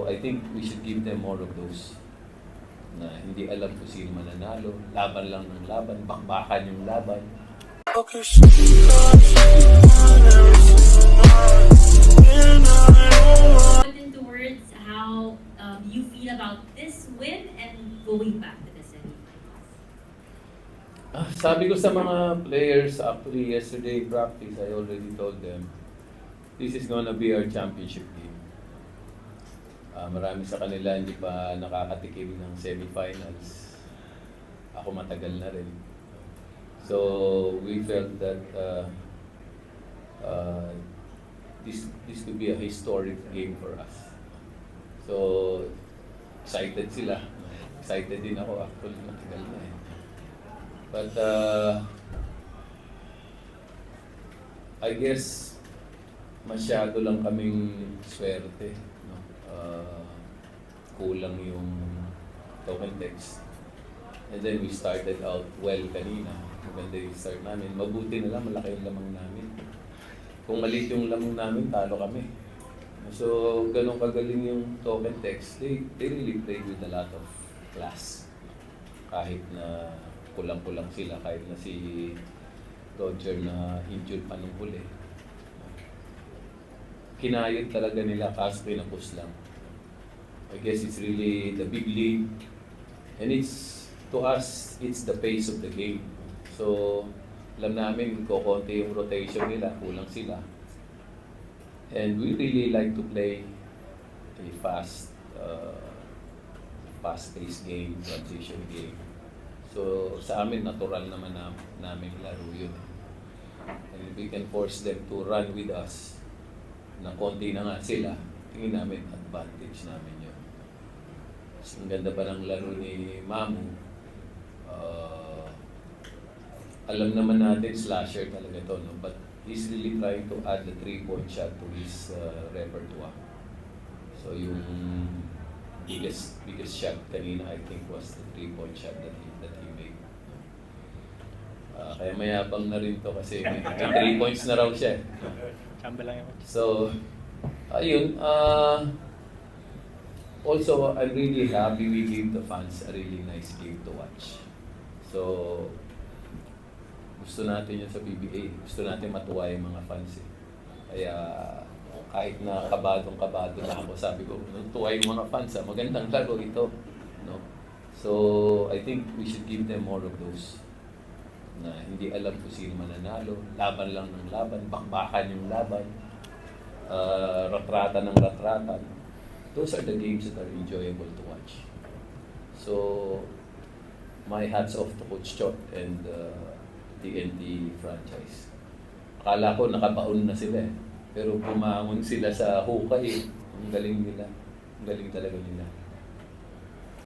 I think we should give them more of those na hindi alam kung sino mananalo, laban lang ng laban, bakbakan yung laban. Put into words how you feel about this win and going back to the semifinals. Sabi ko sa mga players, actually yesterday practice, I already told them, this is gonna be our championship game. Marami sa kanila hindi pa nakakatikim ng semifinals. Ako matagal na rin. So we felt that this could be a historic game for us. So excited sila. Excited din ako, actually matagal na eh. But I guess masyado lang kaming swerte. No? Kulang yung token text. And then we started out well kanina. Maganda yung start namin. Mabuti na lang, malaki yung lamang namin. Kung maliit yung lamang namin, talo kami. So, ganun kagaling yung token text. They really play with a lot of class. Kahit na kulang-kulang sila, kahit na si Roger na injured pa nung huli. Kinayod talaga nila, kaso pinapus lang. I guess it's really the big league. And it's, to us, it's the pace of the game. So, alam namin, kukunti yung rotation nila, kulang sila. And we really like to play a fast-paced game, transition game. So, sa amin, natural naman namin laro yun. And if we can force them to run with us, na konti na nga sila, tingin namin, advantage namin yun. Ang ganda pa ng laro ni Mamu. Alam naman natin, slasher talaga to, no? But he's really trying to add the 3-point shot to his repertoire. So yung biggest shot kanina, I think, was the 3-point shot that he made. Kaya mayabang na rin to kasi may 3 points na raw siya. So, ayun. Also, I'm really happy we gave the fans a really nice game to watch. So, gusto natin yun sa PBA. Gusto natin matuwa yung mga fans eh. Kaya, kahit na kabadong-kabado na ako, sabi ko, tuwa yung mga fans magandang laro ito. No? So, I think we should give them more of those na hindi alam kung sino mananalo, laban lang ng laban, bakbakan yung laban, ratrata ng ratratan. Those are the games that are enjoyable to watch. So, my hats off to Coach Chot and TNT franchise. Akala ko nakabaon na sila eh. Pero bumangon sila sa hukay. Ang galing nila. Ang galing talaga nila.